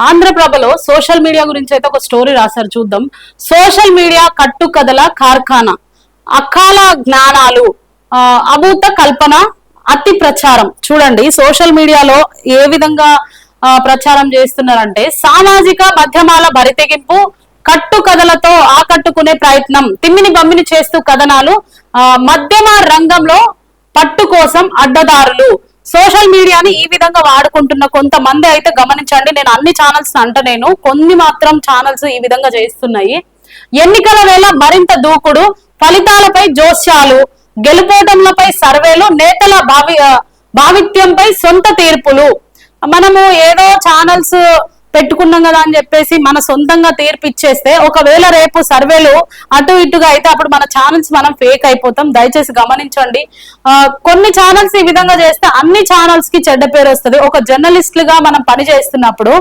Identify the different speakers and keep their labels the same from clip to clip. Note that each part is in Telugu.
Speaker 1: ఆంధ్రప్రభలో సోషల్ మీడియా గురించి అయితే ఒక స్టోరీ రాశారు, చూద్దాం. సోషల్ మీడియా కట్టుకథల కార్ఖానా, అకాల జ్ఞానాలు, అభూత కల్పన, అతి ప్రచారం. చూడండి సోషల్ మీడియాలో ఏ విధంగా ప్రచారం చేస్తున్నారంటే, సామాజిక మాధ్యమాల బరితెగింపు, కట్టుకథలతో ఆకట్టుకునే ప్రయత్నం, తిమ్మిని బమ్మిని చేస్తూ కథనాలు, మధ్యమ రంగంలో పట్టు కోసం అడ్డదారులు. సోషల్ మీడియాని ఈ విధంగా వాడుకుంటున్న కొంతమంది అయితే గమనించండి. నేను అన్ని ఛానల్స్ అంటలేను, కొన్ని మాత్రం ఛానల్స్ ఈ విధంగా చేస్తున్నాయి. ఎన్నికల వేళ మరింత దూకుడు, ఫలితాలపై జోస్యాలు, గెలుపోటంలపై సర్వేలు, నేతల భావిత్యంపై సొంత తీర్పులు. మనము ఏదో ఛానల్స్ పెట్టుకున్నాం కదా అని చెప్పేసి మన సొంతంగా తీర్పు ఇచ్చేస్తే, ఒకవేళ రేపు సర్వేలు అటు ఇటుగా అయితే అప్పుడు మన ఛానల్స్ మనం ఫేక్ అయిపోతాం. దయచేసి గమనించండి. కొన్ని ఛానల్స్ ఈ విధంగా చేస్తే అన్ని ఛానల్స్ కి చెడ్డ పేరు వస్తుంది. ఒక జర్నలిస్టులుగా మనం పని చేస్తున్నప్పుడు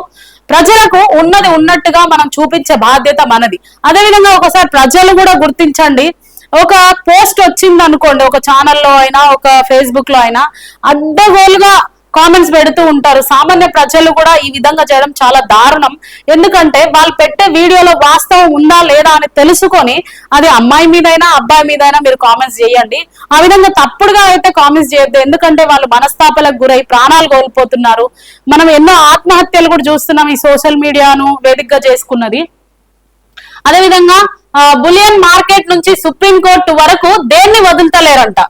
Speaker 1: ప్రజలకు ఉన్నది ఉన్నట్టుగా మనం చూపించే బాధ్యత మనది. అదేవిధంగా ఒకసారి ప్రజలు కూడా గుర్తించండి. ఒక పోస్ట్ వచ్చింది అనుకోండి, ఒక ఛానల్లో అయినా ఒక ఫేస్బుక్ లో అయినా అడ్డగోలుగా కామెంట్స్ పెడుతూ ఉంటారు. సామాన్య ప్రజలు కూడా ఈ విధంగా చేయడం చాలా దారుణం. ఎందుకంటే వాళ్ళు పెట్టే వీడియోలో వాస్తవం ఉందా లేదా అని తెలుసుకొని, అది అమ్మాయి మీదైనా అబ్బాయి మీదైనా మీరు కామెంట్స్ చేయండి. ఆ విధంగా తప్పుడుగా అయితే కామెంట్స్ చేయొద్దు. ఎందుకంటే వాళ్ళు మనస్తాపాలకు గురై ప్రాణాలు కోల్పోతున్నారు. మనం ఎన్నో ఆత్మహత్యలు కూడా చూస్తున్నాం ఈ సోషల్ మీడియాను వేదికగా చేసుకున్నది. అదేవిధంగా బులియన్ మార్కెట్ నుంచి సుప్రీంకోర్టు వరకు దేన్ని వదులుతలేరంట.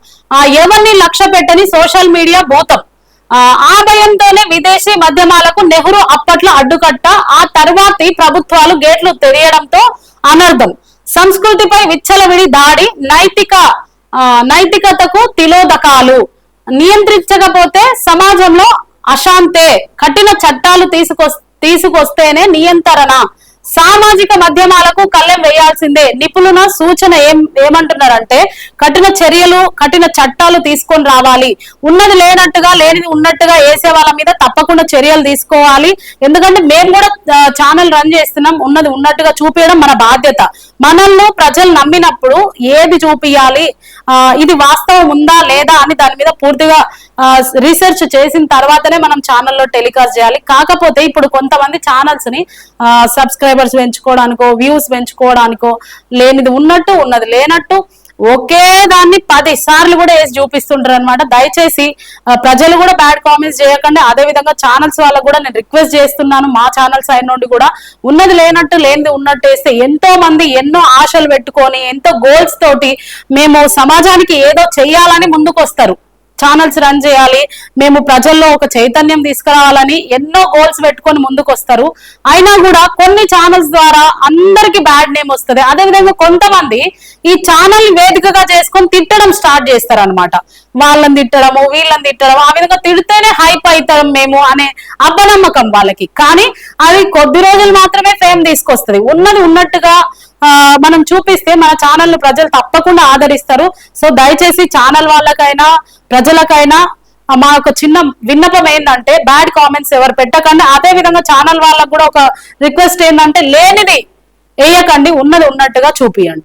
Speaker 1: ఎవరిని లక్ష్య పెట్టని సోషల్ మీడియా భూతం. ఆ భయంతోనే విదేశీ మాధ్యమాలకు నెహ్రూ అప్పట్లో అడ్డుకట్ట. ఆ తర్వాతి ప్రభుత్వాలు గేట్లు తెరియడంతో అనర్థం. సంస్కృతిపై విచ్చలవిడి దాడి, నైతికతకు తిలోదకాలు. నియంత్రించకపోతే సమాజంలో అశాంతే. కఠిన చట్టాలు తీసుకొస్తేనే నియంత్రణ. సామాజిక మాధ్యమాలకు కళ్ళెం వేయాల్సిందే. నిపుణుల సూచన ఏమంటున్నారంటే, కఠిన చర్యలు, కఠిన చట్టాలు తీసుకొని రావాలి. ఉన్నది లేనట్టుగా లేనిది ఉన్నట్టుగా వేసే వాళ్ళ మీద తప్పకుండా చర్యలు తీసుకోవాలి. ఎందుకంటే మేము కూడా ఛానల్ రన్ చేస్తున్నాం. ఉన్నది ఉన్నట్టుగా చూపించడం మన బాధ్యత. మనల్ని ప్రజలు నమ్మినప్పుడు ఏది చూపియాలి, ఇది వాస్తవం ఉందా లేదా అని దాని మీద పూర్తిగా రీసెర్చ్ చేసిన తర్వాతనే మనం ఛానల్లో టెలికాస్ట్ చేయాలి. కాకపోతే ఇప్పుడు కొంతమంది ఛానల్స్ ని సబ్స్క్రైబర్స్ పెంచుకోవడానికో, వ్యూస్ పెంచుకోవడానికో, లేనిది ఉన్నట్టు ఉన్నది లేనట్టు ఒకే దాన్ని 10 సార్లు కూడా వేసి చూపిస్తుంటారు అనమాట. దయచేసి ప్రజలు కూడా బ్యాడ్ కామెంట్స్ చేయకండి. అదే విధంగా ఛానల్స్ వాళ్ళకు కూడా నేను రిక్వెస్ట్ చేస్తున్నాను, మా ఛానల్ సైడ్ నుండి కూడా ఉన్నది లేనట్టు లేనిది ఉన్నట్టు వేస్తే ఎంతో మంది ఎన్నో ఆశలు పెట్టుకొని ఎంతో గోల్స్ తోటి మేము సమాజానికి ఏదో చెయ్యాలని ముందుకు వస్తారు. ఛానల్స్ రన్ చేయాలి, మేము ప్రజల్లో ఒక చైతన్యం తీసుకురావాలని ఎన్నో గోల్స్ పెట్టుకొని ముందుకు వస్తారు. అయినా కూడా కొన్ని ఛానల్స్ ద్వారా అందరికి బ్యాడ్ నేమ్ వస్తుంది. అదేవిధంగా కొంతమంది ఈ ఛానల్ వేదికగా చేసుకొని తిట్టడం స్టార్ట్ చేస్తారు అనమాట. వాళ్ళని తిట్టడము, వీళ్ళని తిట్టడం, ఆ విధంగా తిడితేనే హైప్ అవుతాం మేము అనే అపనమ్మకం వాళ్ళకి. కానీ అది కొద్ది రోజులు మాత్రమే ఫేమ్ తీసుకొస్తుంది. ఉన్నది ఉన్నట్టుగా మనం చూపిస్తే మన ఛానల్ ను ప్రజలు తప్పకుండా ఆదరిస్తారు. సో దయచేసి ఛానల్ వాళ్ళకైనా ప్రజలకైనా మా ఒక చిన్న విన్నపం ఏంటంటే, బ్యాడ్ కామెంట్స్ ఎవరు పెట్టకండి. అదే విధంగా ఛానల్ వాళ్ళకు కూడా ఒక రిక్వెస్ట్ ఏంటంటే, లేనిది వేయకండి, ఉన్నది ఉన్నట్టుగా చూపియండి.